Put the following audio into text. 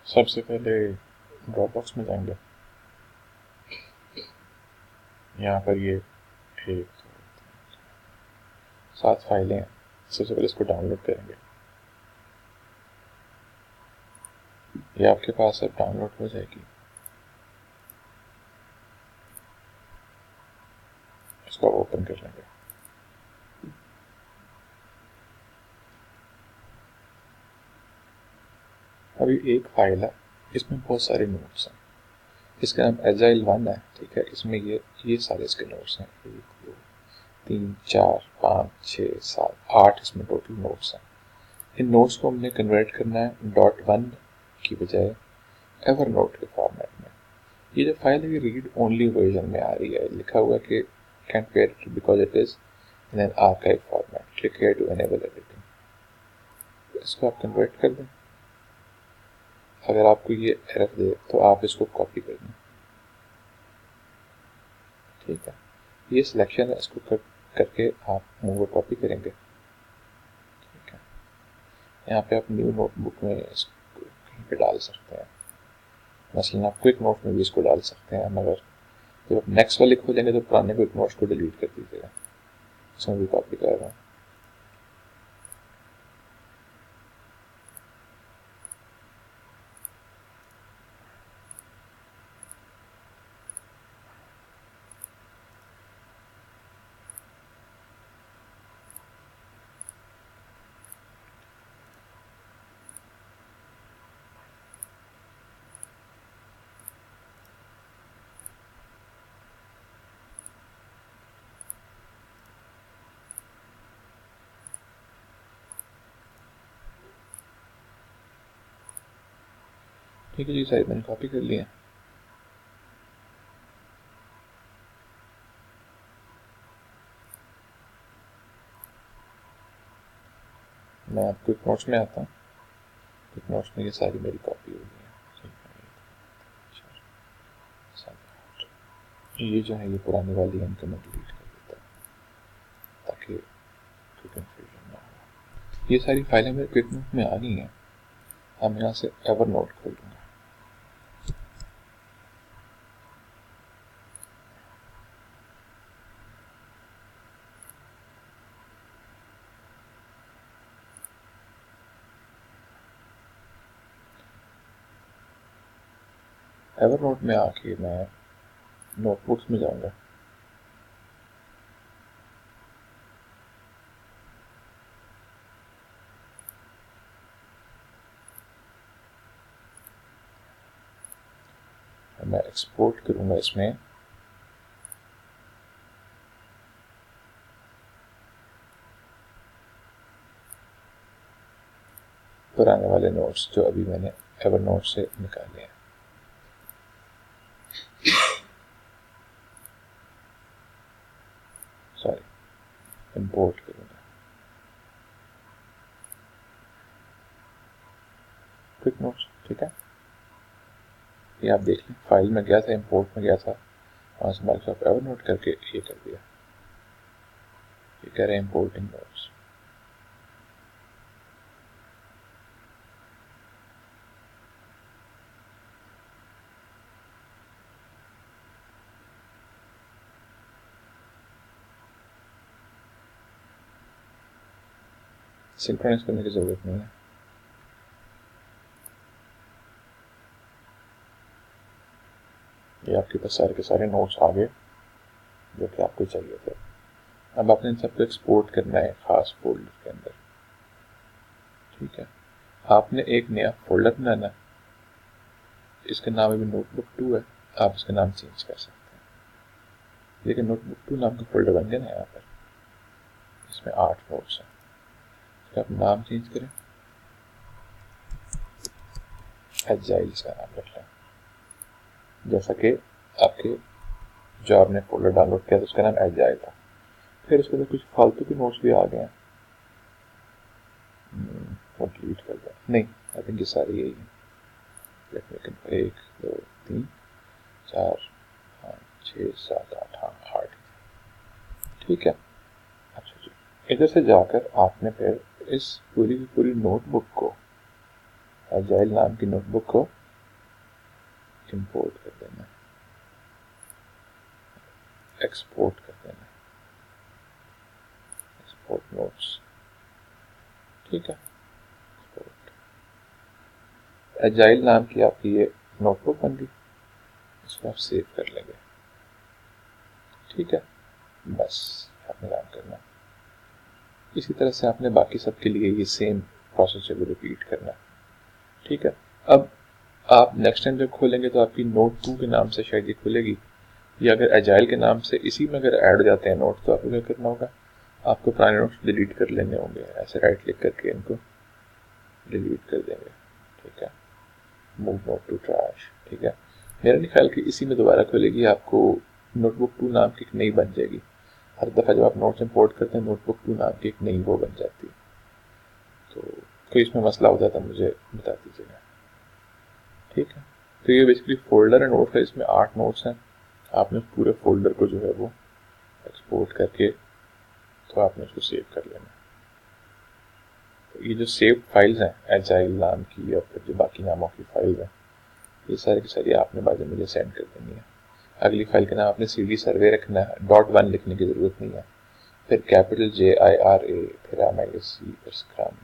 सबसे पहले ड्रॉपबॉक्स में जाएंगे। यहाँ पर ये 7 फाइलें हैं। सबसे पहले इसको डाउनलोड करेंगे। ये आपके पास अब डाउनलोड हो जाएगी। इसको ओपन कर लेंगे। अभी एक फाइल है, इसमें बहुत सारे नोट्स हैं। इसका नाम एजाइल 1 है, ठीक है। इसमें ये सारे इसके नोट्स हैं, 1 2 3 4 5 6 7 8 इसमें टोटल नोट्स हैं। इन नोट्स को हमने कन्वर्ट करना है .1 की बजाय एवरनोट के फॉर्मेट में। ये जो फाइल है ये रीड ओनली वर्जन में आ रही है। लिखा हुआ है कि can pair it because it is in an archive format, click here to enable editing. इसको आप कन्वर्ट कर दें। अगर आपको ये एरर दे तो आप इसको कॉपी कर दें, ठीक है। ये सिलेक्शन है, इसको करके आप मूव और कॉपी करेंगे, ठीक है। यहाँ पे आप न्यू नोटबुक में इसको कहीं पे डाल सकते हैं। मसलन आप क्विक नोट में भी इसको डाल सकते हैं, मगर जब आप नेक्स्ट वाले खोलेंगे तो पुराने क्विक नोट्स को डिलीट कर दीजिएगा। इसमें भी कॉपी कर रहा हूँ। ठीक है जी, सारी मैंने कॉपी कर लिया। मैं आप क्विक नोट्स में आता हूँ। क्विक नोट्स में ये सारी मेरी कॉपी हो गई है। ये जो है ये पुरानी वाली है, इनको मैं डिलीट कर देता हूँ ताकि कोई कंफ्यूजन ना हो। ये सारी फाइलें मेरे क्विक नोट में आ गई हैं। अब मैं यहाँ से एवरनोट खोल दूँगा। एवरनोट में आके मैं नोटबुक्स में जाऊँगा। मैं एक्सपोर्ट करूँगा इसमें पुराने वाले नोट्स जो अभी मैंने एवरनोट से निकाले हैं। सॉरी, इंपोर्ट करूँगा क्विक नोट्स, ठीक है। ये आप देख लें, फाइल में गया था, इंपोर्ट में गया था, वहाँ से माइक्रोसॉफ्ट एवरनोट करके ये कर दिया। ये कह रहे हैं इंपोर्टिंग नोट्स। सिंक्रोनाइज करने की ज़रूरत नहीं है। ये आपके पास सारे के सारे नोट्स आ गए जो कि आपको चाहिए थे। अब आपने इन सबको एक्सपोर्ट करना है खास फोल्डर के अंदर, ठीक है। आपने एक नया फोल्डर बनाना है। इसका नाम अभी नोटबुक 2 है, आप इसका नाम चेंज कर सकते हैं। लेकिन नोटबुक 2 नाम का फोल्डर बन गया ना यहाँ पर। इसमें 8 नोट्स हैं। इसका आप नाम चेंज करें, एजाइल इसका नाम रख लें। जैसा कि आपके जो आपने फोल्डर डाउनलोड किया था उसका नाम एजाइल था। फिर उसके अंदर कुछ फालतू के नोट्स भी आ गए हैं, वो डिलीट कर दिया। नहीं, आई थिंक ये सारी यही है। 1 2 3 4 5 6 7 8, हाँ 8, ठीक है। अच्छा जी, इधर से जाकर आपने फिर इस पूरी की पूरी नोटबुक को एजाइल नाम की नोटबुक को इंपोर्ट कर देना, एक्सपोर्ट कर देना, एक्सपोर्ट नोट्स, ठीक है। एजाइल नाम की आपकी ये नोटबुक बन गई, इसको आप सेव कर लेंगे, ठीक है। बस आपने काम करना, इसी तरह से आपने बाकी सब के लिए ये सेम प्रोसेस को रिपीट करना, ठीक है। अब आप नेक्स्ट टाइम जब खोलेंगे तो आपकी नोट 2 के नाम से शायद ये खुलेगी, या अगर एजाइल के नाम से इसी में अगर ऐड हो जाते हैं नोट तो आपको क्या करना होगा, आपको पुराने नोट्स डिलीट कर लेने होंगे, ऐसे राइट क्लिक करके इनको डिलीट कर देंगे, ठीक है। मूव नोट टू ट्रैश, ठीक है। मेरा नहीं ख्याल कि इसी में दोबारा खुलेगी, आपको नोटबुक 2 नाम की एक नई बन जाएगी। हर दफ़ा जब आप नोट्स इंपोर्ट करते हैं नोटबुक 2 नाम की एक नई वो बन जाती है। तो कोई इसमें मसला होता था मुझे बता दीजिएगा, ठीक है। तो ये बेसिकली फोल्डर है नोट है, इसमें 8 नोट्स हैं। आपने पूरे फोल्डर को जो है वो एक्सपोर्ट करके तो आपने उसको सेव कर लेना। तो ये जो सेव फाइल्स हैं एजाइल नाम की और फिर जो बाकी नामों की फाइल्स हैं, ये सारी की सारी आपने बाद में मुझे सेंड कर देनी है। अगली फाइल का नाम आपने CD सर्वे रखना है, .1 लिखने की ज़रूरत नहीं है, फिर कैपिटल JIRA, फिर MISC, फिर स्क्रम,